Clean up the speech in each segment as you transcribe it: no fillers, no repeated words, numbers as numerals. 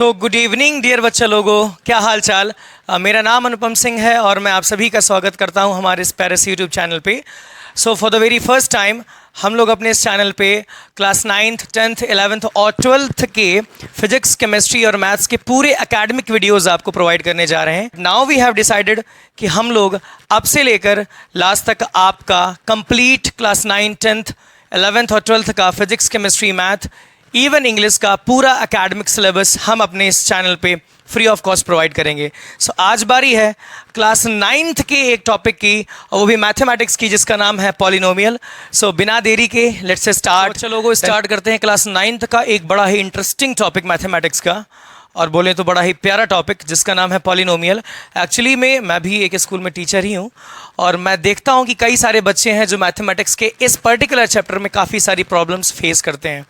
तो good evening dear बच्चा लोगों, क्या हाल चाल। मेरा नाम अनुपम सिंह है और मैं आप सभी का स्वागत करता हूं हमारे इस पैरिस यूट्यूब चैनल पे। So for the very first time हम लोग अपने इस चैनल पे क्लास 9th 10th 11th और 12th के फिजिक्स केमिस्ट्री और मैथ्स के पूरे एकेडमिक वीडियोस आपको प्रोवाइड करने जा रहे हैं। नाउ वी हैव डिसाइडेड कि हम लोग अब से लेकर लास्ट तक आपका कंप्लीट क्लास 9 10th 11th और 12th का physics chemistry math even English का पूरा एकेडमिक सिलेबस हम अपने इस चैनल पे फ्री ऑफ कॉस्ट प्रोवाइड करेंगे। सो आज बारी है क्लास 9th के एक टॉपिक की, और वो भी मैथमेटिक्स की, जिसका नाम है पॉलिनोमियल। सो बिना देरी के लेट्स से स्टार्ट। चलो स्टार्ट करते हैं क्लास 9th का एक बड़ा ही इंटरेस्टिंग टॉपिक मैथमेटिक्स का, और बोले तो बड़ा ही प्यारा टॉपिक, जिसका नाम है पॉलिनोमियल। एक्चुअली मैं भी एक स्कूल में टीचर ही हूँ, और मैं देखता हूँ कि कई सारे बच्चे हैं जो मैथमेटिक्स के इस पर्टिकुलर चैप्टर में काफ़ी सारी प्रॉब्लम्स फेस करते हैं।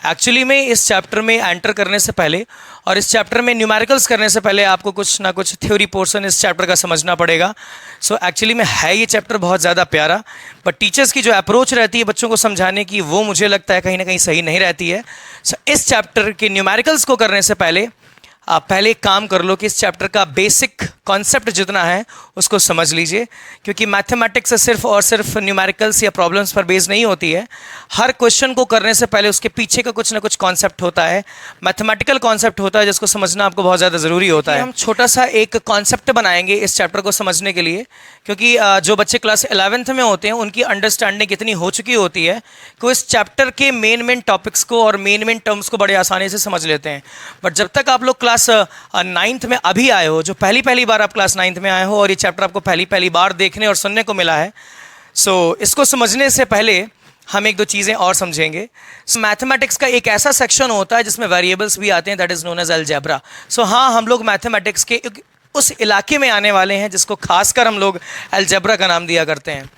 एक्चुअली में इस चैप्टर में एंटर करने से पहले और इस चैप्टर में न्यूमेरिकल्स करने से पहले आपको कुछ ना कुछ थ्योरी पोर्शन इस चैप्टर का समझना पड़ेगा। सो एक्चुअली में है ये चैप्टर बहुत ज़्यादा प्यारा, बट टीचर्स की जो अप्रोच रहती है बच्चों को समझाने की, वो मुझे लगता है कहीं ना कहीं सही नहीं रहती है। सो इस चैप्टर के न्यूमेरिकल्स को करने से पहले आप पहले एक काम कर लो कि इस चैप्टर का बेसिक कॉन्सेप्ट जितना है उसको समझ लीजिए, क्योंकि मैथमेटिक्स सिर्फ और सिर्फ न्यूमेरिकल्स या प्रॉब्लम्स पर बेस नहीं होती है। हर क्वेश्चन को करने से पहले उसके पीछे का कुछ ना कुछ कॉन्सेप्ट होता है, मैथमेटिकल कॉन्सेप्ट होता है, जिसको समझना आपको बहुत ज़्यादा ज़रूरी होता है। हम छोटा सा एक कॉन्सेप्ट बनाएंगे इस चैप्टर को समझने के लिए, क्योंकि जो बच्चे क्लास 11th में होते हैं उनकी अंडरस्टैंडिंग इतनी हो चुकी होती है कि वो इस चैप्टर के मेन टॉपिक्स को और मेन टर्म्स को बड़े आसानी से समझ लेते हैं। बट जब तक आप लोग क्लास 9th में अभी आए हो, जो पहली बार आप क्लास 9th में आए हो और ये चैप्टर आपको पहली बार देखने और सुनने को मिला है, सो इसको समझने से पहले हम एक दो चीज़ें और समझेंगे। मैथमेटिक्स का एक ऐसा सेक्शन होता है जिसमें वेरिएबल्स भी आते हैं, that is known as algebra. So हाँ, हम लोग मैथमेटिक्स के उस इलाके में आने वाले हैं जिसको खासकर हम लोग अलजेब्रा का नाम दिया करते हैं।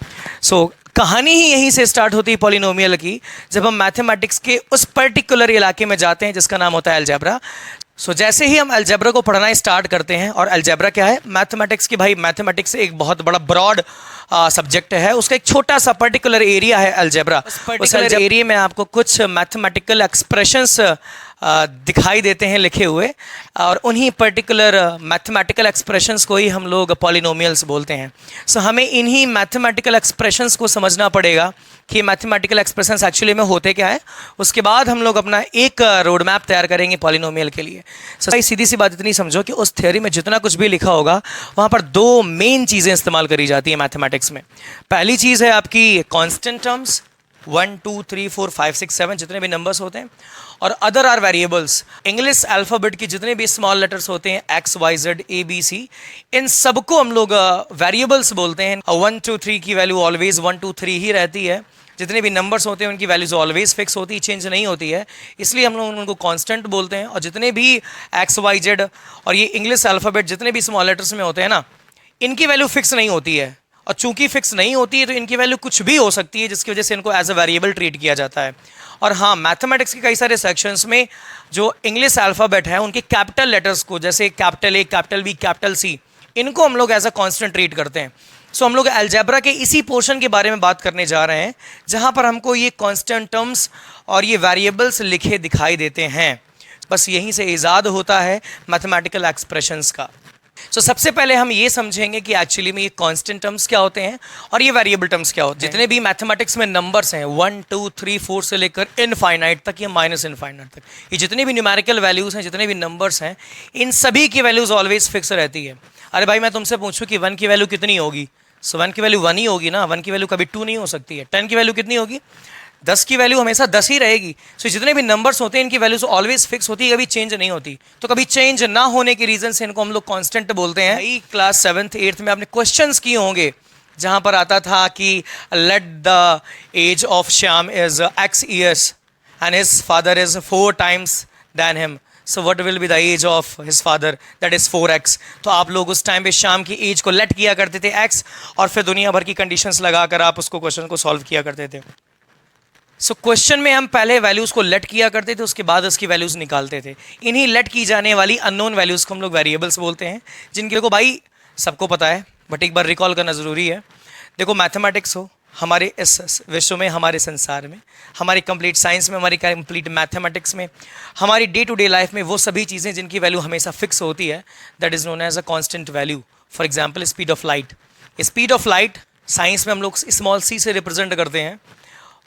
सो कहानी ही यहीं से स्टार्ट होती है पॉलिनोमियल की, जब हम मैथमेटिक्स के उस पर्टिकुलर इलाके में जाते हैं जिसका नाम होता है अलजेब्रा। सो जैसे ही हम अलजेब्रा को पढ़ना स्टार्ट करते हैं, और अलजेब्रा क्या है मैथमेटिक्स की, भाई मैथमेटिक्स एक बहुत बड़ा ब्रॉड सब्जेक्ट है, उसका एक छोटा सा पर्टिकुलर एरिया है अलजेब्रा। उस एरिया में आपको कुछ मैथमेटिकल एक्सप्रेशंस दिखाई देते हैं लिखे हुए, और उन्हीं पर्टिकुलर मैथमेटिकल एक्सप्रेशंस को ही हम लोग पॉलिनोमियल्स बोलते हैं। सो हमें इन्हीं मैथमेटिकल एक्सप्रेशंस को समझना पड़ेगा कि मैथमेटिकल एक्सप्रेशंस एक्चुअली में होते क्या है। उसके बाद हम लोग अपना एक रोड मैप तैयार करेंगे पॉलिनोमियल के लिए। सो सीधी सी बात इतनी समझो कि उस थ्योरी में जितना कुछ भी लिखा होगा वहाँ पर दो मेन चीज़ें इस्तेमाल करी जाती हैं मैथमेटिक्स में। पहली चीज़ है आपकी कॉन्स्टेंट टर्म्स, 1 2 3 4 5 6 7 जितने भी नंबर्स होते हैं, और other are variables. English alphabet की जितने भी स्मॉल लेटर्स होते हैं, x y z a b c, इन सबको हम लोग वेरिएबल्स बोलते हैं। 1 2 3 की वैल्यू ऑलवेज 1 2 3 ही रहती है। जितने भी नंबर्स होते हैं उनकी वैल्यूज ऑलवेज फिक्स होती है, चेंज नहीं होती है, इसलिए हम लोग उनको कांस्टेंट बोलते हैं। और जितने भी एक्स वाई जेड और ये इंग्लिश अल्फ़ाबेट जितने भी स्मॉल लेटर्स में होते हैं ना, इनकी वैल्यू फिक्स नहीं होती है, और चूंकि फिक्स नहीं होती है तो इनकी वैल्यू कुछ भी हो सकती है, जिसकी वजह से इनको एज अ वेरिएबल ट्रीट किया जाता है। और हाँ, मैथमेटिक्स के कई सारे सेक्शंस में जो इंग्लिश अल्फ़ाबेट है उनके कैपिटल लेटर्स को, जैसे capital A, capital B, capital C, इनको हम लोग एज अ कांस्टेंट ट्रीट करते हैं। सो हम लोग अलजेब्रा के इसी पोर्शन के बारे में बात करने जा रहे हैं, जहाँ पर हमको ये कांस्टेंट टर्म्स और ये वेरिएबल्स लिखे दिखाई देते हैं। बस यहीं से ईजाद होता है मैथमेटिकल एक्सप्रेशंस का। सो सबसे पहले हम ये समझेंगे कि एक्चुअली में ये कांस्टेंट टर्म्स क्या होते हैं और ये वेरिएबल टर्म्स क्या होते हैं। जितने भी मैथमेटिक्स में नंबर्स हैं 1 2 3 4 से लेकर इनफाइनाइट तक या माइनस इनफाइनाइट तक, ये जितने भी न्यूमेरिकल वैल्यूज़ हैं, जितने भी नंबर्स हैं, इन सभी की वैल्यूज़ ऑलवेज फिक्स रहती है। अरे भाई, मैं तुमसे पूछूं कि 1 की वैल्यू कितनी होगी, सो 1 की वैल्यू 1 ही होगी ना, 1 की वैल्यू कभी 2 नहीं हो सकती है। 10 की वैल्यू कितनी होगी, 10 की वैल्यू हमेशा 10 ही रहेगी। सो जितने भी नंबर्स होते हैं इनकी वैल्यूज ऑलवेज फिक्स होती है, कभी चेंज नहीं होती। तो कभी चेंज ना होने की रीजन से इनको हम लोग कांस्टेंट बोलते हैं। भाई क्लास 7th 8th में आपने क्वेश्चंस किए होंगे जहां पर आता था कि let the age of Shyam is x years and his father is 4 times than him, so what will be the age of his father, that is 4x। तो आप लोग उस टाइम पे शाम की एज को लेट किया करते थे x, और फिर दुनिया भर की कंडीशंस लगाकर आप उसको क्वेश्चन को सॉल्व किया करते थे। सो क्वेश्चन में हम पहले वैल्यूज़ को लेट किया करते थे, उसके बाद उसकी वैल्यूज़ निकालते थे। इन्हीं लेट की जाने वाली अननोन वैल्यूज़ को हम लोग वेरिएबल्स बोलते हैं, जिनके को भाई सबको पता है, बट एक बार रिकॉल करना ज़रूरी है। देखो मैथमेटिक्स हो, हमारे इस विश्व में, हमारे संसार में, हमारी कंप्लीट साइंस में, हमारी कंप्लीट मैथमेटिक्स में, हमारी डे टू डे लाइफ में वो सभी चीज़ें जिनकी वैल्यू हमेशा फिक्स होती है, that is known as a constant value. For example speed of light. Speed of light science में हम लोग स्मॉल सी से रिप्रेजेंट करते हैं,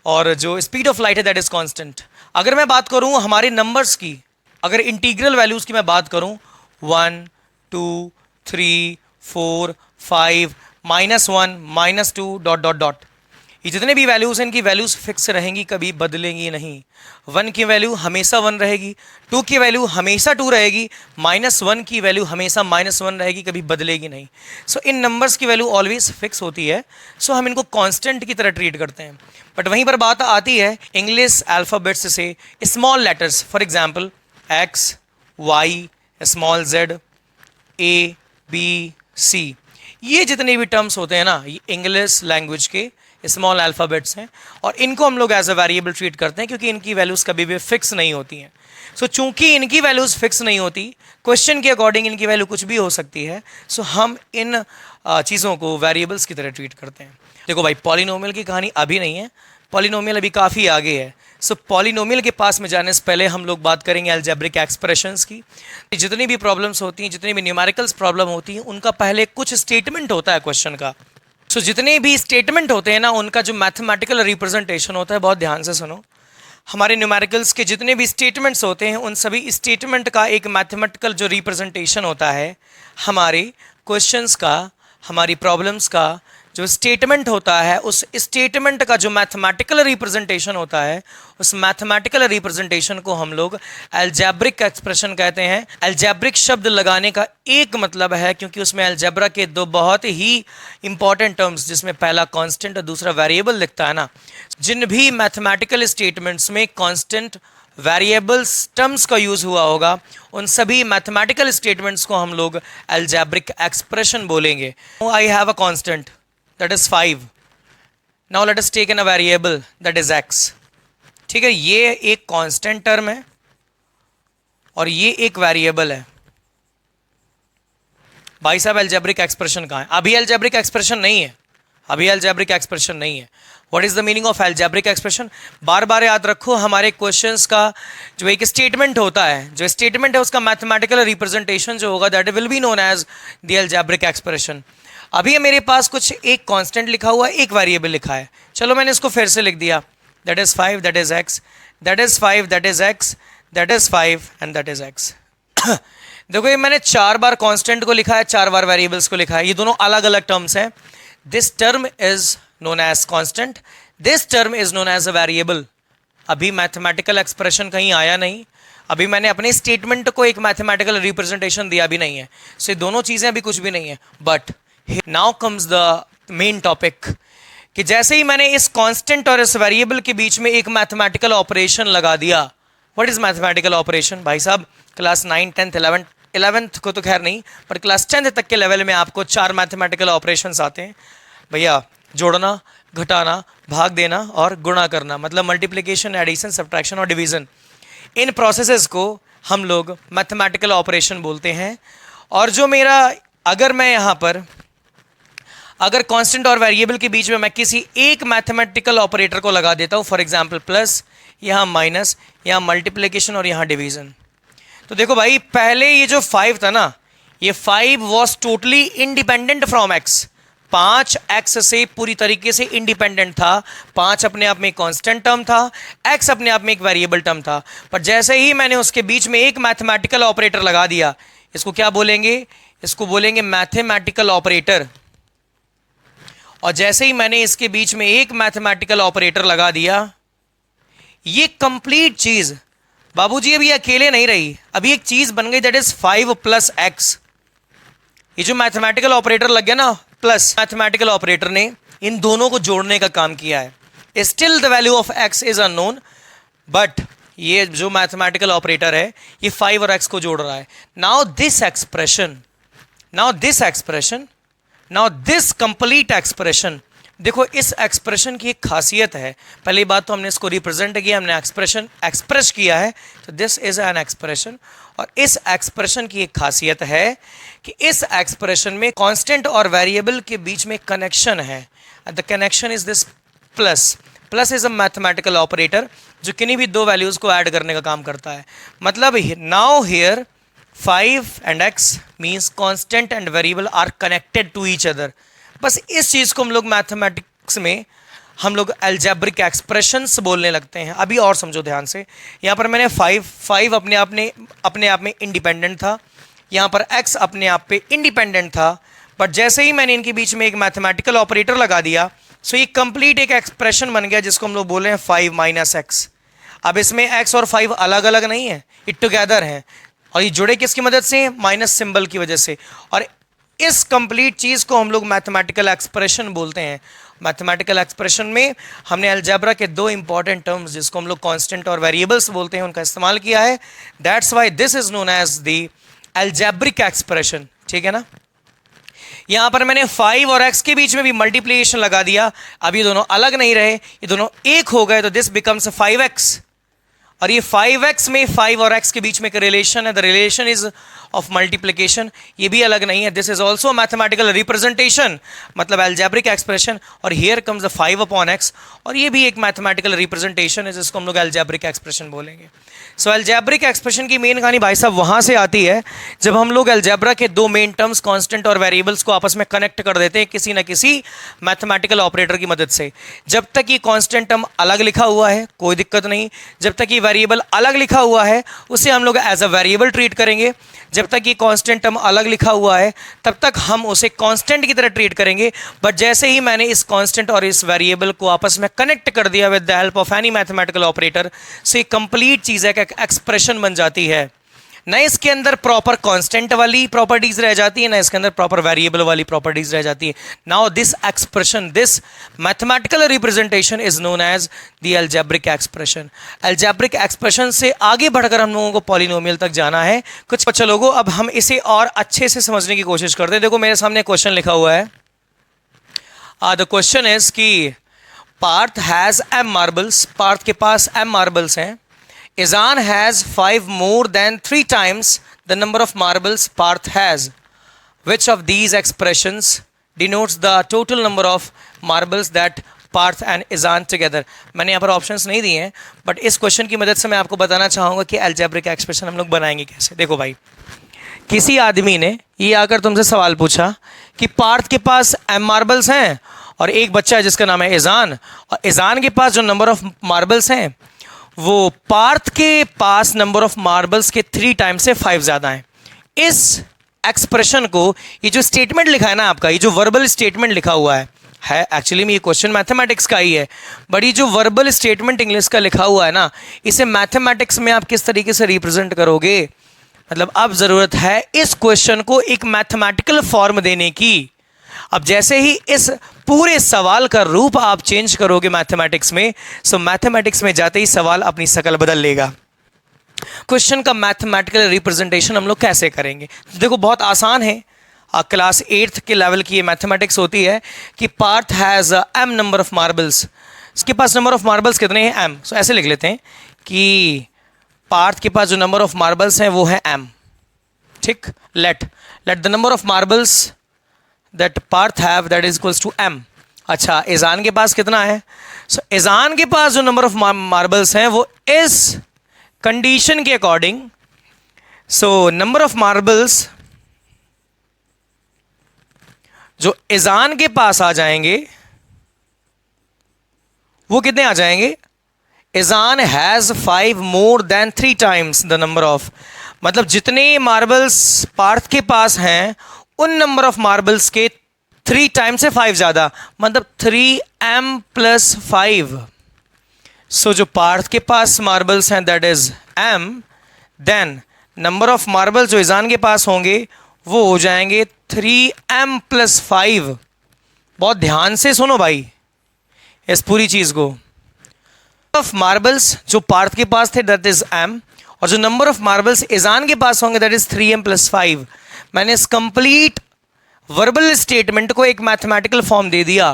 और जो स्पीड ऑफ लाइट है दैट इज़ कांस्टेंट. अगर मैं बात करूँ हमारे नंबर्स की, अगर इंटीग्रल वैल्यूज़ की मैं बात करूँ, 1 2 3 4 5 -1 -2 डॉट डॉट डॉट, ये जितने भी वैल्यूज़ हैं इनकी वैल्यूज़ फिक्स रहेंगी, कभी बदलेंगी नहीं. 1 की वैल्यू हमेशा 1 रहेगी, 2 की वैल्यू हमेशा 2 रहेगी, -1 की वैल्यू हमेशा -1 रहेगी, कभी बदलेगी नहीं. सो इन नंबर्स की वैल्यू ऑलवेज फिक्स होती है. सो हम इनको कांस्टेंट की तरह ट्रीट करते हैं. बट वहीं पर बात आती है इंग्लिश अल्फ़ाबेट्स से small letters. For example x, y, small z, a, b, c, ये जितने भी टर्म्स होते हैं ना, ये इंग्लिश लैंग्वेज के स्मॉल अल्फ़ाबेट्स हैं, और इनको हम लोग एज अ वेरिएबल ट्रीट करते हैं क्योंकि इनकी वैल्यूज़ कभी भी फिक्स नहीं होती हैं. सो चूंकि इनकी वैल्यूज़ फिक्स नहीं होती, क्वेश्चन के अकॉर्डिंग इनकी वैल्यू कुछ भी हो सकती है. सो हम इन चीज़ों को वेरिएबल्स की तरह ट्रीट करते हैं. देखो भाई, पॉलिनोमियल की कहानी अभी नहीं है, पॉलिनोमियल अभी काफ़ी आगे है. सो पॉलिनोमियल के पास में जाने से पहले हम लोग बात करेंगे अलजेब्रिक एक्सप्रेशंस की. जितनी भी प्रॉब्लम्स होती हैं, जितनी भी न्यूमेरिकल्स प्रॉब्लम होती हैं, उनका पहले कुछ स्टेटमेंट होता है क्वेश्चन का. सो जितने भी स्टेटमेंट होते हैं ना, उनका जो मैथमेटिकल रिप्रेजेंटेशन होता है, बहुत ध्यान से सुनो. हमारे न्यूमेरिकल्स के जितने भी स्टेटमेंट्स होते हैं, उन सभी स्टेटमेंट का एक मैथमेटिकल जो रिप्रेजेंटेशन होता है, हमारे क्वेश्चंस का, हमारी प्रॉब्लम्स का जो स्टेटमेंट होता है, उस स्टेटमेंट का जो मैथमेटिकल रिप्रेजेंटेशन होता है, उस मैथमेटिकल रिप्रेजेंटेशन को हम लोग अलजेब्रिक एक्सप्रेशन कहते हैं. अलजेब्रिक शब्द लगाने का एक मतलब है, क्योंकि उसमें अलजेब्रा के दो बहुत ही इंपॉर्टेंट टर्म्स, जिसमें पहला कांस्टेंट और दूसरा वेरिएबल लिखता है ना, जिन भी मैथमेटिकल स्टेटमेंट्स में कांस्टेंट वेरिएबल्स टर्म्स का यूज हुआ होगा, उन सभी मैथमेटिकल स्टेटमेंट्स को हम लोग अलजेब्रिक एक्सप्रेशन बोलेंगे. I have a constant that is 5. now let us take in a variable that is x. ठीक है, ये एक कांस्टेंट टर्म है और ये एक वेरिएबल है. भाई साहब, अलजेब्रिक एक्सप्रेशन कहाँ है? अभी अलजेब्रिक एक्सप्रेशन नहीं है, अभी अलजेब्रिक एक्सप्रेशन नहीं है. What is the meaning of algebraic expression? बार बार याद रखो, हमारे क्वेश्चंस का जो एक स्टेटमेंट होता है, जो स्टेटमेंट है उसका मैथमेटिकल रिप्रेजेंटेशन जो होगा, that will be known as the algebraic expression. अभी मेरे पास कुछ एक कांस्टेंट लिखा हुआ है, एक वेरिएबल लिखा है. चलो मैंने इसको फिर से लिख दिया, that is 5, that is x, that is 5, that is x, that is 5 and that is x. देखो, ये मैंने 4 बार कांस्टेंट को लिखा है, 4 बार वेरिएबल्स को लिखा है. ये दोनों अलग अलग टर्म्स हैं. This term is known as constant, this term is known as a variable. अभी मैथमेटिकल एक्सप्रेशन कहीं आया नहीं, अभी मैंने अपने स्टेटमेंट को एक मैथमेटिकल रिप्रेजेंटेशन दिया भी नहीं है. सो ये दोनों चीज़ें अभी कुछ भी नहीं है. But now comes the main topic, कि जैसे ही मैंने इस कांस्टेंट और इस वेरिएबल के बीच में एक मैथमेटिकल ऑपरेशन लगा दिया. What is mathematical operation? भाई साहब, क्लास 9, 10th, 11th को तो खैर नहीं, पर क्लास 10th तक के लेवल में आपको 4 मैथमेटिकल ऑपरेशंस आते हैं भैया. जोड़ना, घटाना, भाग देना और गुणा करना, मतलब मल्टीप्लिकेशन, एडिशन, सब्ट्रैक्शन और डिवीजन. इन प्रोसेसेस को हम लोग मैथमेटिकल ऑपरेशन बोलते हैं. और जो मेरा, अगर मैं यहाँ पर अगर कांस्टेंट और वेरिएबल के बीच में मैं किसी एक मैथमेटिकल ऑपरेटर को लगा देता हूँ, फॉर एग्जांपल प्लस, यहाँ माइनस, यहाँ मल्टीप्लिकेशन और यहाँ डिवीजन. तो देखो भाई, पहले ये जो 5 था ना, ये 5 was totally independent from x. 5 x से पूरी तरीके से इंडिपेंडेंट था. 5 अपने आप में एक कांस्टेंट टर्म था, x अपने आप में एक वेरिएबल टर्म था. पर जैसे ही मैंने उसके बीच में एक मैथमेटिकल ऑपरेटर लगा दिया, इसको क्या बोलेंगे? इसको बोलेंगे मैथमेटिकल ऑपरेटर. और जैसे ही मैंने इसके बीच में एक मैथमेटिकल ऑपरेटर लगा दिया, ये कंप्लीट चीज बाबूजी अभी अकेले नहीं रही, अभी एक चीज बन गई, दैट इज 5 + x. ये जो मैथमेटिकल ऑपरेटर लग गया ना, प्लस मैथमेटिकल ऑपरेटर ने इन दोनों को जोड़ने का काम किया है. Still the value of x is unknown, but ये जो मैथमेटिकल ऑपरेटर है, ये 5 और x को जोड़ रहा है. नाउ दिस कंप्लीट एक्सप्रेशन, देखो इस एक्सप्रेशन की एक खासियत है. पहली बात तो हमने इसको रिप्रेजेंट किया, हमने एक्सप्रेशन एक्सप्रेस किया है, तो दिस इज एन एक्सप्रेशन. और इस एक्सप्रेशन की एक खासियत है कि इस एक्सप्रेशन में कांस्टेंट और वेरिएबल के बीच में कनेक्शन है. The connection is this plus. Plus is a mathematical operator जो किन्हीं भी दो वैल्यूज को ऐड करने का काम करता है। मतलब now here 5 and x means constant and variable are connected to each other। बस इस चीज को हम लोग मैथमेटिक्स में हम लोग अलजेब्रिक एक्सप्रेशंस बोलने लगते हैं। अभी और समझो ध्यान से, यहाँ पर मैंने 5 अपने आप में इंडिपेंडेंट था, यहाँ पर x अपने आप पे इंडिपेंडेंट था, बट जैसे ही मैंने इनके बीच में एक मैथमेटिकल ऑपरेटर लगा दिया, सो ये कंप्लीट एक एक्सप्रेशन बन गया जिसको हम लोग बोल रहे हैं 5 माइनस एक्स। अब इसमें x और 5 अलग अलग नहीं है, इट टुगेदर है, और ये जुड़े किसकी मदद से? माइनस सिंबल की वजह से। और इस कंप्लीट चीज को हम लोग मैथमेटिकल एक्सप्रेशन बोलते हैं। मैथमेटिकल एक्सप्रेशन में हमने अलजेब्रा के दो इंपॉर्टेंट टर्म्स जिसको हम लोग कांस्टेंट और वेरिएबल्स बोलते हैं उनका इस्तेमाल किया है। That's why this is known as the algebraic expression. ठीक है ना? यहां पर मैंने 5 और x के बीच में भी मल्टीप्लिकेशन लगा दिया। अब ये दोनों अलग नहीं रहे, ये दोनों एक हो गए, तो दिस बिकम्स 5x। और ये 5x में 5 और x के बीच में एक रिलेशन है, the relation is of multiplication. ये भी अलग नहीं है, this is also mathematical representation, मतलब अलजेब्रिक एक्सप्रेशन। और here comes the 5 upon x, और ये भी एक मैथमेटिकल रिप्रेजेंटेशन है जिसको हम लोग अलजेब्रिक एक्सप्रेशन बोलेंगे। सो अलजेब्रिक एक्सप्रेशन की मेन कहानी भाई साहब वहां से आती है जब हम लोग अलजेब्रा के दो मेन टर्म्स कांस्टेंट और वेरिएबल्स को आपस में कनेक्ट कर देते हैं किसी ना किसी मैथमेटिकल ऑपरेटर की मदद से। जब तक ये कांस्टेंट टर्म अलग लिखा हुआ है कोई दिक्कत नहीं, जब तक ये वेरिएबल अलग लिखा हुआ है उसे हम लोग एज अ वेरिएबल ट्रीट करेंगे, जब तक ये कांस्टेंट टर्म अलग लिखा हुआ है तब तक हम उसे कांस्टेंट की तरह ट्रीट करेंगे। बट जैसे ही मैंने इस कांस्टेंट और इस वेरिएबल को आपस में कनेक्ट कर दिया with the help of any mathematical operator, से कंप्लीट चीज है एक्सप्रेशन बन जाती है। न इसके अंदर प्रॉपर कांस्टेंट वाली प्रॉपर्टीज रह जाती है, ना इसके अंदर प्रॉपर वेरिएबल वाली प्रॉपर्टीज रह जाती है। Now this expression, this mathematical representation is known as the algebraic expression. Algebraic expression से आगे बढ़कर हम लोगों को पॉलिनोमियल तक जाना है। कुछ बच्चे लोगों, अब हम इसे और अच्छे से समझने की कोशिश करते हैं। देखो मेरे सामने क्वेश्चन लिखा हुआ है, द क्वेश्चन इज कि Parth has m marbles, Parth के पास m मार्बल्स हैं। Izan has 5 more than 3 times the number of marbles Parth has. Which of these expressions denotes the total number of marbles that Parth and Izan together? मैंने यहाँ पर options नहीं दिए हैं, but इस क्वेश्चन की मदद से मैं आपको बताना चाहूँगा कि अलजेब्रिक एक्सप्रेशन हम लोग बनाएंगे कैसे। देखो भाई, किसी आदमी ने ये आकर तुमसे सवाल पूछा कि पार्थ के पास m मार्बल्स हैं और एक बच्चा है जिसका नाम है इजान, और इजान के पास जो नंबर ऑफ मार्बल्स हैं वो पार्थ के पास नंबर ऑफ मार्बल्स के 3 टाइम्स से 5 ज़्यादा हैं। इस एक्सप्रेशन को, ये जो स्टेटमेंट लिखा है ना आपका, ये जो वर्बल स्टेटमेंट लिखा हुआ है एक्चुअली में ये क्वेश्चन मैथमेटिक्स का ही है, बट ये जो वर्बल स्टेटमेंट इंग्लिश का लिखा हुआ है ना, इसे मैथमेटिक्स में आप किस तरीके से रिप्रेजेंट करोगे। मतलब अब ज़रूरत है इस क्वेश्चन को एक मैथमेटिकल फॉर्म देने की। अब जैसे ही इस पूरे सवाल का रूप आप चेंज करोगे मैथमेटिक्स में, सो मैथमेटिक्स में जाते ही सवाल अपनी शक्ल बदल लेगा। क्वेश्चन का मैथमेटिकल रिप्रेजेंटेशन हम लोग कैसे करेंगे? देखो बहुत आसान है, क्लास 8th के लेवल की ये मैथमेटिक्स होती है कि Parth has m number of marbles. इसके पास नंबर ऑफ मार्बल्स कितने हैं? m। सो ऐसे लिख लेते हैं कि पार्थ के पास जो नंबर ऑफ मार्बल्स हैं वो है m। ठीक, let the number of marbles that Parth have that is equals to m। अच्छा, इजान के पास कितना है? सो इजान के पास जो नंबर ऑफ मार्बल्स हैं वो इस कंडीशन के according, so number of marbles जो इजान के पास आ जाएंगे वो कितने आ जाएंगे? Izaan has 5 more than 3 times the number of, मतलब जितने मार्बल्स पार्थ के पास हैं उन नंबर ऑफ मार्बल्स के 3 टाइम्स से 5 ज़्यादा, मतलब 3m + 5। सो जो पार्थ के पास मार्बल्स हैं that is m, then number of marbles जो इजान के पास होंगे वो हो जाएंगे 3m + 5। बहुत ध्यान से सुनो भाई इस पूरी चीज़ को। ऑफ मार्बल्स जो पार्थ के पास थे दैट इज m, और जो नंबर ऑफ मार्बल्स इजान के पास होंगे दैट इज 3m + 5। मैंने इस कंप्लीट वर्बल स्टेटमेंट को एक मैथमेटिकल फॉर्म दे दिया।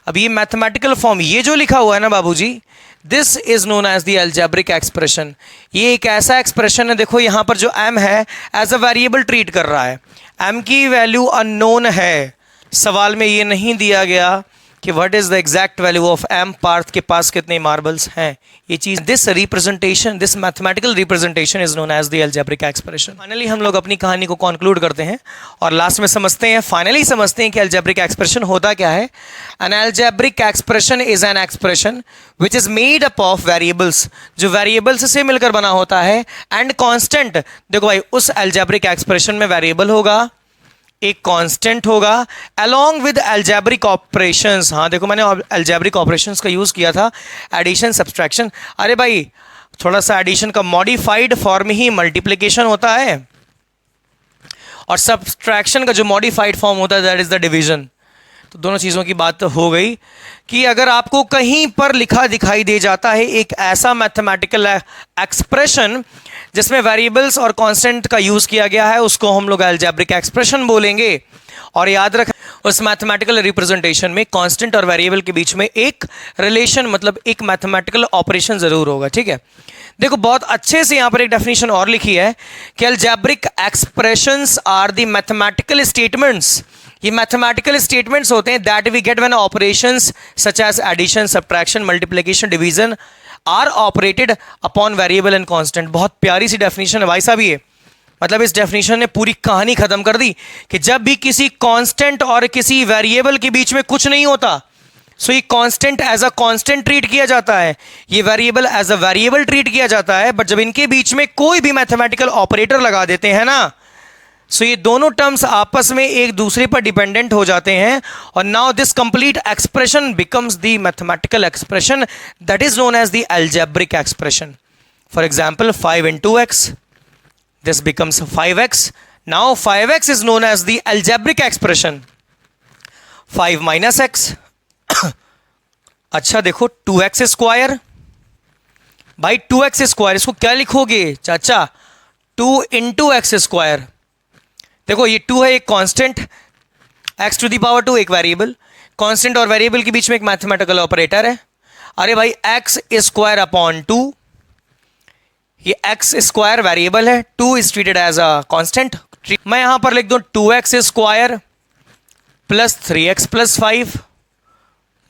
अब ये मैथमेटिकल फॉर्म, ये जो लिखा हुआ है ना बाबूजी, this is known as the algebraic expression. ये एक ऐसा एक्सप्रेशन है, देखो यहाँ पर जो m है एज अ वेरिएबल ट्रीट कर रहा है, m की वैल्यू अननोन है। सवाल में ये नहीं दिया गया कि what is the exact value of m, Parth के पास कितने मार्बल्स हैं, ये चीज, this representation, this mathematical representation is known as the algebraic expression. Finally हम लोग अपनी कहानी को कंक्लूड करते हैं और लास्ट में समझते हैं, फाइनली समझते हैं कि अलजेब्रिक एक्सप्रेशन होता क्या है। N algebraic expression is an expression which is made up of variables, जो वेरिएबल्स से मिलकर बना होता है, एंड कांस्टेंट। देखो भाई, उस अलजेब्रिक एक्सप्रेशन में वेरिएबल होगा, एक कांस्टेंट होगा, अलोंग विद अलजेब्रिक ऑपरेशंस। हाँ देखो, मैंने अलजेब्रिक ऑपरेशंस का यूज किया था, एडिशन, सब्सट्रैक्शन। अरे भाई, थोड़ा सा एडिशन का मॉडिफाइड फॉर्म ही मल्टीप्लिकेशन होता है, और सब्सट्रैक्शन का जो मॉडिफाइड फॉर्म होता है दैट इज द डिवीजन। तो दोनों चीज़ों की बात तो हो गई कि अगर आपको कहीं पर लिखा दिखाई दे जाता है एक ऐसा मैथमेटिकल एक्सप्रेशन जिसमें वेरिएबल्स और कांस्टेंट का यूज़ किया गया है, उसको हम लोग अलजेब्रिक एक्सप्रेशन बोलेंगे। और याद रखें, उस मैथमेटिकल रिप्रेजेंटेशन में कांस्टेंट और वेरिएबल के बीच में एक रिलेशन, मतलब एक मैथमेटिकल ऑपरेशन ज़रूर होगा। ठीक है, देखो बहुत अच्छे से यहाँ पर एक डेफिनेशन और लिखी है कि algebraic expressions are the mathematical statements. ये मैथमेटिकल स्टेटमेंट्स होते हैं that we get when operations such as addition, subtraction, multiplication, division are operated upon variable and constant. बहुत प्यारी सी डेफिनेशन है भाई साहब ये, मतलब इस डेफिनेशन ने पूरी कहानी खत्म कर दी कि जब भी किसी कांस्टेंट और किसी वेरिएबल के बीच में कुछ नहीं होता, सो ये constant as a constant treat किया जाता है, ये variable as a variable treat किया जाता है। बट जब इनके बीच में कोई भी मैथमेटिकल ऑपरेटर लगा देते हैं ना, सो ये दोनों टर्म्स आपस में एक दूसरे पर डिपेंडेंट हो जाते हैं, और now this complete expression becomes the mathematical expression that is known as the algebraic expression. For example 5 into x, this becomes 5x. Now 5x is known as the algebraic expression. 5 minus x अच्छा देखो 2x square, भाई 2x square इसको क्या लिखोगे चाचा, 2 into x square. देखो ये 2 है एक constant, x to the power 2 एक वेरिएबल, कांस्टेंट और वेरिएबल के बीच में एक मैथमेटिकल ऑपरेटर है। अरे भाई x स्क्वायर अपॉन 2, ये x स्क्वायर वेरिएबल है, 2 is treated as a constant. मैं यहां पर लिख दूं 2x square plus 3x plus 5।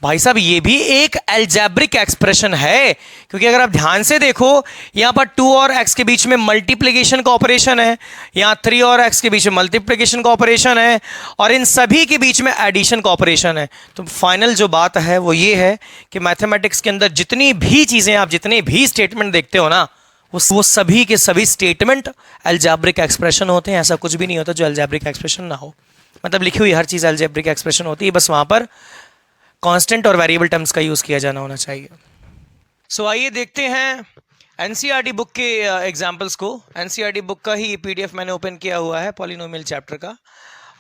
भाई साहब ये भी एक अलजेब्रिक एक्सप्रेशन है, क्योंकि अगर आप ध्यान से देखो यहां पर 2 और x के बीच में मल्टीप्लिकेशन का ऑपरेशन है, यहां 3 और x के बीच में मल्टीप्लिकेशन का ऑपरेशन है, और इन सभी के बीच में एडिशन का ऑपरेशन है। तो फाइनल जो बात है वो ये है कि मैथमेटिक्स के अंदर जितनी भी चीजें, आप जितने भी स्टेटमेंट देखते हो ना, वो सभी के सभी स्टेटमेंट अलजेब्रिक एक्सप्रेशन होते हैं। ऐसा कुछ भी नहीं होता जो अलजेब्रिक एक्सप्रेशन ना हो, मतलब लिखी हुई हर चीज अलजेब्रिक एक्सप्रेशन होती है, बस वहां पर कांस्टेंट और वेरिएबल टर्म्स का यूज किया जाना होना चाहिए। सो आइए देखते हैं एनसीईआरटी बुक के एग्जांपल्स को। एनसीईआरटी बुक का ही पीडीएफ मैंने ओपन किया हुआ है पॉलिनोमियल चैप्टर का।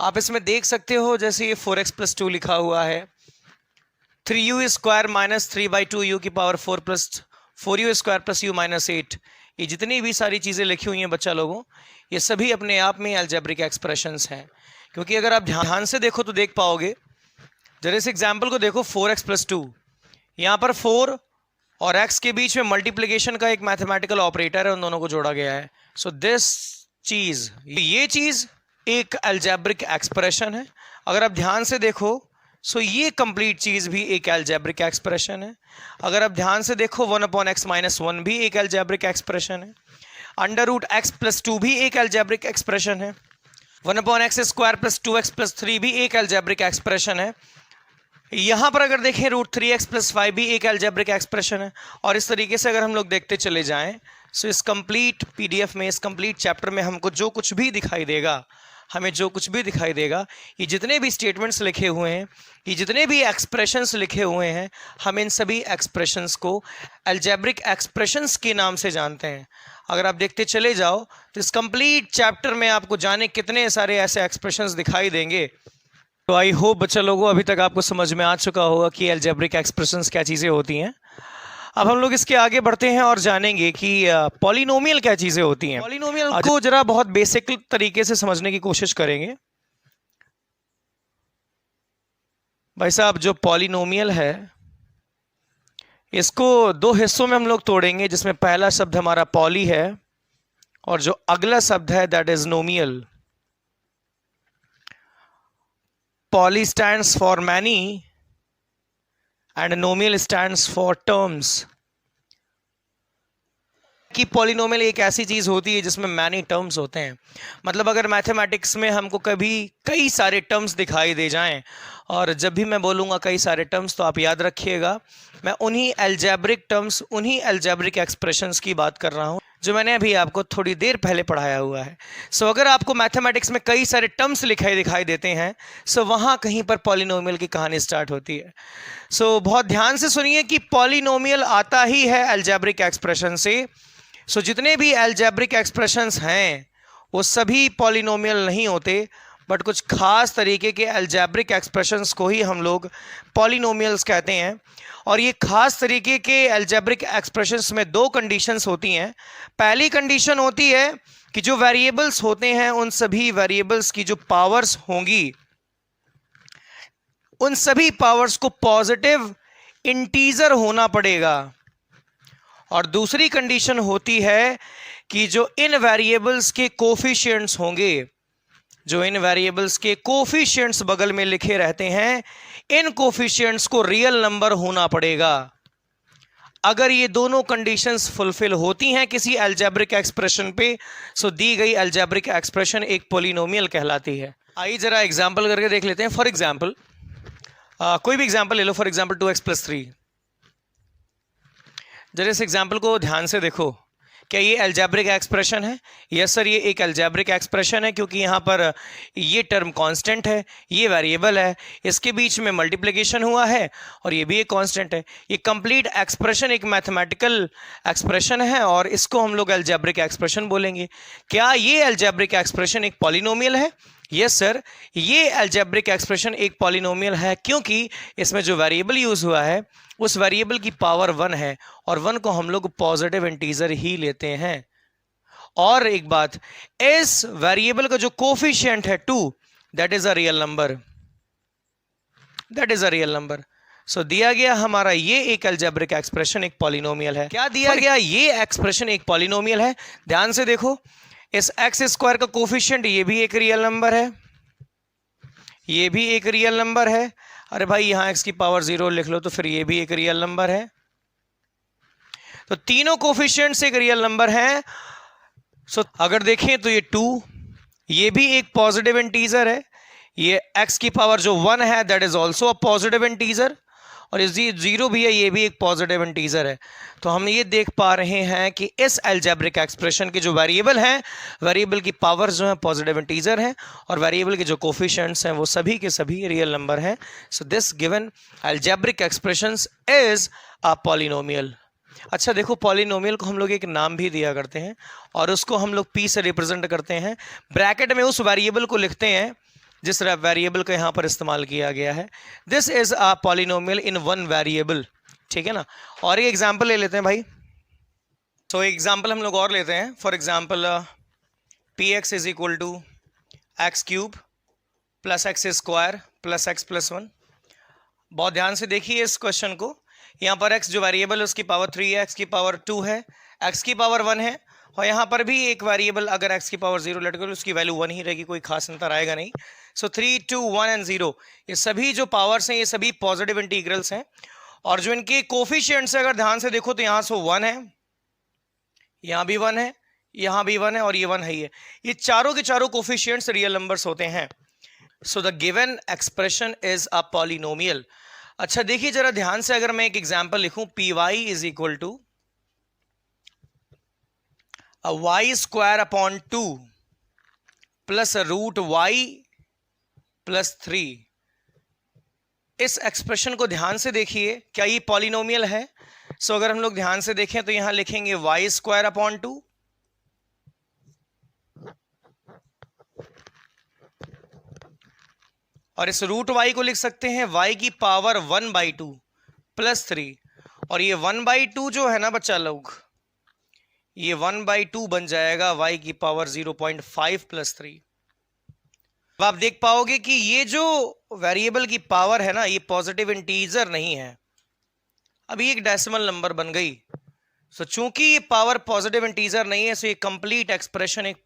आप इसमें देख सकते हो जैसे ये 4x + 2 लिखा हुआ है, 3u स्क्वायर माइनस 3/2u की power 4 plus 4u square plus u minus 8। ये जितनी भी सारी चीज़ें लिखी हुई हैं बच्चा लोगों, ये सभी अपने आप में अलजेब्रिक एक्सप्रेशंस हैं। क्योंकि अगर आप ध्यान से देखो तो देख पाओगे, जरा इस एग्जाम्पल को देखो 4x + 2, यहाँ पर 4 और x के बीच में मल्टीप्लिकेशन का एक मैथमेटिकल ऑपरेटर है, उन दोनों को जोड़ा गया है। सो दिस चीज़, ये चीज़ एक अलजेब्रिक एक्सप्रेशन है। अगर आप ध्यान से देखो सो ये कंप्लीट चीज़ भी एक अलजेब्रिक एक्सप्रेशन है। अगर आप ध्यान से देखो 1/x - 1 भी एक अलजेब्रिक एक्सप्रेशन है। √x + 2 भी एक अलजेब्रिक एक्सप्रेशन है। 1/x² + 2x + 3 भी एक अलजेब्रिक एक्सप्रेशन है। यहाँ पर अगर देखें √3x + 5 भी एक अलजेब्रिक एक्सप्रेशन है। और इस तरीके से अगर हम लोग देखते चले जाएं, सो इस कंप्लीट पीडीएफ में, इस कंप्लीट चैप्टर में हमको जो कुछ भी दिखाई देगा, हमें जो कुछ भी दिखाई देगा, ये जितने भी स्टेटमेंट्स लिखे हुए हैं, ये जितने भी एक्सप्रेशंस लिखे हुए हैं, हम इन सभी एक्सप्रेशंस को अलजेब्रिक एक्सप्रेशंस के नाम से जानते हैं। अगर आप देखते चले जाओ तो इस कंप्लीट चैप्टर में आपको जाने कितने सारे ऐसे एक्सप्रेशंस दिखाई देंगे। तो आई होप बच्चा लोगों अभी तक आपको समझ में आ चुका होगा कि अलजेब्रिक एक्सप्रेशंस क्या चीज़ें होती हैं। अब हम लोग इसके आगे बढ़ते हैं और जानेंगे कि पॉलिनोमियल क्या चीज़ें होती हैं। पॉलिनोमियल को जरा बहुत बेसिक तरीके से समझने की कोशिश करेंगे। भाई साहब जो पॉलिनोमियल है इसको 2 हिस्सों में हम लोग तोड़ेंगे, जिसमें पहला शब्द हमारा पॉली है और जो अगला शब्द है that is नोमियल। Poly stands for many and नोमियल stands for terms. कि पॉलिनोमियल एक ऐसी चीज होती है जिसमें मैनी टर्म्स होते हैं। मतलब अगर मैथमेटिक्स में हमको कभी कई सारे टर्म्स दिखाई दे जाएं, और जब भी मैं बोलूँगा कई सारे टर्म्स, तो आप याद रखिएगा मैं उन्हीं अलजेब्रिक टर्म्स, उन्हीं अलजेब्रिक एक्सप्रेशंस की बात कर रहा हूँ जो मैंने अभी आपको थोड़ी देर पहले पढ़ाया हुआ है। सो अगर आपको मैथमेटिक्स में कई सारे टर्म्स लिखाई दिखाई देते हैं, सो वहाँ कहीं पर पॉलिनोमियल की कहानी स्टार्ट होती है। सो बहुत ध्यान से सुनिए कि पॉलिनोमियल आता ही है अलजेब्रिक एक्सप्रेशन से। सो जितने भी अलजेब्रिक एक्सप्रेशंस हैं वो सभी पॉलिनोमियल नहीं होते, बट कुछ खास तरीके के अलजेब्रिक एक्सप्रेशंस को ही हम लोग पॉलिनोमियल्स कहते हैं। और ये खास तरीके के अलजेब्रिक एक्सप्रेशंस में दो कंडीशंस होती हैं। पहली कंडीशन होती है कि जो वेरिएबल्स होते हैं उन सभी वेरिएबल्स की जो पावर्स होंगी, उन सभी पावर्स को पॉजिटिव इंटीजर होना पड़ेगा। और दूसरी कंडीशन होती है कि जो इन वेरिएबल्स के कोफिशिएंट्स होंगे, जो इन वेरिएबल्स के कोफिशिएंट्स बगल में लिखे रहते हैं, इन कोफिशिएंट्स को रियल नंबर होना पड़ेगा। अगर ये दोनों कंडीशंस फुलफिल होती हैं किसी अलजेब्रिक एक्सप्रेशन पे, सो दी गई अलजेब्रिक एक्सप्रेशन एक पॉलिनोमियल कहलाती है। आइए जरा एग्जांपल करके देख लेते हैं। फॉर एग्जांपल कोई भी एग्जांपल ले लो। For example 2x+3। जरा इस एग्जाम्पल को ध्यान से देखो। क्या ये अलजेब्रिक एक्सप्रेशन है? यस सर, ये एक अलजेब्रिक एक्सप्रेशन है, क्योंकि यहाँ पर ये टर्म कांस्टेंट है, ये वेरिएबल है, इसके बीच में मल्टीप्लिकेशन हुआ है और ये भी एक कांस्टेंट है। ये कंप्लीट एक्सप्रेशन एक मैथमेटिकल एक्सप्रेशन है और इसको हम लोग अलजेब्रिक एक्सप्रेशन बोलेंगे। क्या ये अलजेब्रिक एक्सप्रेशन एक पॉलिनोमियल है? यस सर, ये अलजेब्रिक एक्सप्रेशन एक पॉलिनोमियल है, क्योंकि इसमें जो वेरिएबल यूज हुआ है उस वेरिएबल की पावर 1 है और 1 को हम लोग पॉजिटिव इंटीजर ही लेते हैं। और एक बात, इस वेरिएबल का जो कोफिशिएंट है 2, that is a real number, that is a real number. So दिया गया हमारा ये एक अलजेब्रिक एक्सप्रेशन एक पॉलिनोमियल है। क्या दिया गया? ये एक्सप्रेशन एक पॉलिनोमियल है। ध्यान से देखो, इस एक्स स्क्वायर का कोफिशिएंट ये भी एक रियल नंबर है, ये भी एक रियल नंबर है। अरे भाई यहां एक्स की पावर 0 लिख लो तो फिर ये भी एक रियल नंबर है। तो तीनों कोफिशिएंट्स एक रियल नंबर हैं। सो अगर देखें तो ये 2, ये भी एक पॉजिटिव इंटीजर है। ये एक्स की पावर जो 1 है that is also a positive integer, और ये 0 भी है, ये भी एक पॉजिटिव इंटीजर है। तो हम ये देख पा रहे हैं कि इस अलजेब्रिक एक्सप्रेशन के जो वेरिएबल हैं, वेरिएबल की पावर जो है पॉजिटिव इंटीजर हैं और वेरिएबल के जो कोफिशिएंट्स हैं वो सभी के सभी रियल नंबर हैं। So this given algebraic expressions is a polynomial. अच्छा देखो, पॉलिनोमियल को हम लोग एक नाम भी दिया करते हैं और उसको हम लोग p से रिप्रेजेंट करते हैं। ब्रैकेट में उस वेरिएबल को लिखते हैं जिस वेरिएबल को यहां पर इस्तेमाल किया गया है। This is a polynomial in one variable, ठीक है ना। और एक एग्जांपल ले लेते हैं भाई। तो एग्जांपल हम लोग और लेते हैं। For example px is equal to x cube plus x square plus x plus 1। बहुत ध्यान से देखिए इस क्वेश्चन को। यहाँ पर x जो वेरिएबल है उसकी पावर 3 है, x की पावर 2 है, x की पावर 1 है, और यहाँ पर भी एक वेरिएबल अगर x की पावर 0 लेट करो उसकी वैल्यू 1 ही रहेगी, कोई खास अंतर आएगा नहीं। सो 3, 2, 1 एंड 0, ये सभी जो पावर्स हैं ये सभी पॉजिटिव इंटीग्रल्स हैं। और जो इनके कोफिशिएंट्स अगर ध्यान से देखो तो यहाँ से 1 है, यहाँ भी 1 है, यहाँ भी 1 है और ये 1 है। ये चारों के चारों कोफिशिएंट्स रियल नंबर्स होते हैं। So the given expression is a polynomial. अच्छा देखिए जरा ध्यान से, अगर मैं एक एग्जांपल लिखूं, p y is equal to y square upon 2 plus root y plus 3। इस एक्सप्रेशन को ध्यान से देखिए, क्या ये पॉलिनोमियल है? सो अगर हम लोग ध्यान से देखें तो यहां लिखेंगे वाई स्क्वायर अपॉन 2 और इस रूट वाई को लिख सकते हैं वाई की पावर 1/2 प्लस 3। और ये 1/2 जो है ना बच्चा लोग, ये 1/2 बन जाएगा वाई की पावर 0.5 प्लस 3। अब आप देख पाओगे कि ये जो वेरिएबल की पावर है ना ये पॉजिटिव इंटीजर नहीं है, अभी एक डेसिमल नंबर बन गई। सो चूंकि ये पावर पॉजिटिव इंटीजर नहीं है, सो ये कंप्लीट एक्सप्रेशन एक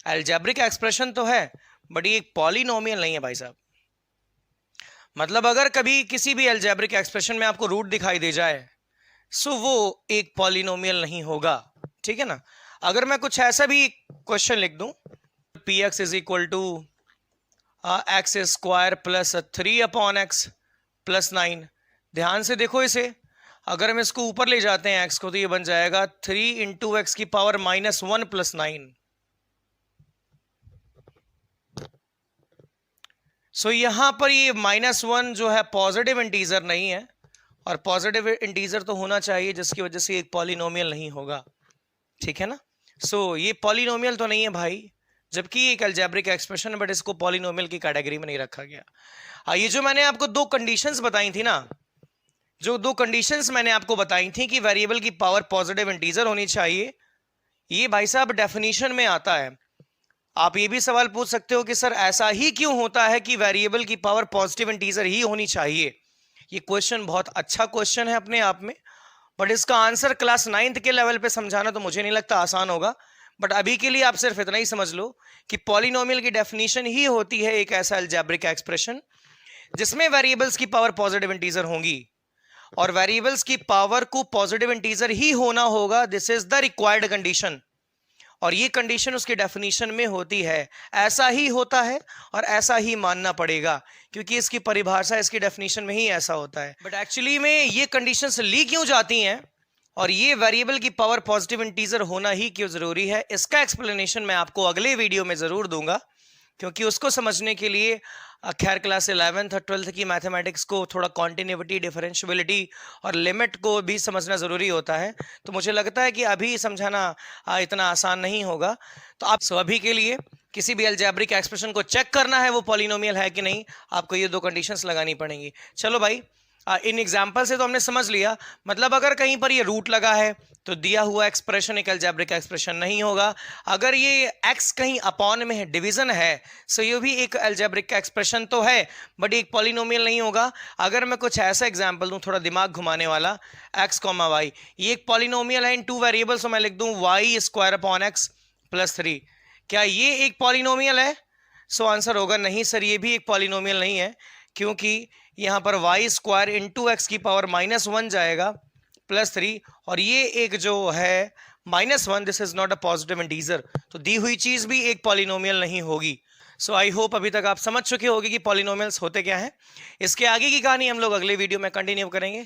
अलजेब्रिक एक्सप्रेशन तो है, बट ये एक पॉलिनोमियल नहीं है भाई साहब। मतलब अगर कभी किसी भी अलजेब्रिक एक्सप्रेशन में आपको रूट दिखाई दे जाए, सो वो एक पॉलिनोमियल नहीं होगा, ठीक है ना। अगर मैं कुछ ऐसा भी क्वेश्चन लिख दूं, p x is equal to x square plus 3/x plus 9, ध्यान से देखो इसे, अगर हम इसको ऊपर ले जाते हैं x को, तो ये बन जाएगा 3 इंटू एक्स की पावर -1 प्लस 9। सो यहां पर ये -1 जो है पॉजिटिव इंटीजर नहीं है, और पॉजिटिव इंटीजर तो होना चाहिए जिसकी वजह से एक पॉलिनोमियल नहीं होगा, ठीक है ना। सो ये पॉलिनोमियल तो नहीं है भाई, जबकि एक अलजेब्रिक एक्सप्रेशन है, बट इसको पॉलिनोमियल की कैटेगरी में नहीं रखा गया। ये जो मैंने आपको दो कंडीशंस बताई थी ना, जो दो कंडीशंस मैंने आपको बताई थी कि वेरिएबल की पावर पॉजिटिव इंटीजर होनी चाहिए, ये भाई साहब डेफिनेशन में आता है। आप ये भी सवाल पूछ सकते हो कि सर ऐसा ही क्यों होता है कि वेरिएबल की पावर पॉजिटिव इंटीजर ही होनी चाहिए। ये क्वेश्चन बहुत अच्छा क्वेश्चन है अपने आप में, बट इसका आंसर क्लास 9th के लेवल पे समझाना तो मुझे नहीं लगता आसान होगा। बट अभी के लिए आप सिर्फ इतना ही समझ लो कि पॉलिनोमियल की डेफिनेशन ही होती है एक ऐसा अलजेब्रिक एक्सप्रेशन जिसमें वेरिएबल्स की पावर पॉजिटिव इंटीजर होंगी, और वेरिएबल्स की पावर को पॉजिटिव इंटीजर ही होना होगा। This is the required condition, और ये कंडीशन उसकी डेफिनेशन में होती है। ऐसा ही होता है और ऐसा ही मानना पड़ेगा, क्योंकि इसकी परिभाषा इसकी डेफिनेशन में ही ऐसा होता है। बट एक्चुअली में ये कंडीशंस ली क्यों जाती हैं और ये वेरिएबल की पावर पॉजिटिव इंटीजर होना ही क्यों जरूरी है, इसका एक्सप्लेनेशन मैं आपको अगले वीडियो में जरूर दूंगा, क्योंकि उसको समझने के लिए खैर क्लास 11th और 12th की मैथमेटिक्स को थोड़ा कॉन्टिन्यूटी, डिफरेंशियबिलिटी और लिमिट को भी समझना ज़रूरी होता है। तो मुझे लगता है कि अभी समझाना इतना आसान नहीं होगा। तो आप अभी के लिए किसी भी अलजेब्रिक एक्सप्रेशन को चेक करना है वो पॉलिनोमियल है कि नहीं, आपको ये दो कंडीशंस लगानी पड़ेंगी। चलो भाई, इन एग्जाम्पल से तो हमने समझ लिया, मतलब अगर कहीं पर ये रूट लगा है तो दिया हुआ एक्सप्रेशन एक अलजेब्रिक एक्सप्रेशन नहीं होगा। अगर ये x कहीं अपॉन में है, डिवीजन है, सो ये भी एक अलजेब्रिक एक्सप्रेशन तो है, बट एक पॉलिनोमियल नहीं होगा। अगर मैं कुछ ऐसा एग्जाम्पल दूं थोड़ा दिमाग घुमाने वाला, x, y, ये एक पॉलिनोमियल है इन टू वेरिएबल्स, तो मैं लिख दूं y square upon x plus 3, क्या ये एक पॉलिनोमियल है? सो आंसर होगा नहीं सर, ये भी एक पॉलिनोमियल नहीं है, क्योंकि यहां पर y स्क्वायर इंटू एक्स की पावर -1 जाएगा प्लस 3, और ये एक जो है -1, this is not a positive integer, तो दी हुई चीज भी एक पॉलिनोमियल नहीं होगी। सो आई होप अभी तक आप समझ चुके होंगे कि पॉलिनोमियल्स होते क्या हैं। इसके आगे की कहानी हम लोग अगले वीडियो में कंटिन्यू करेंगे।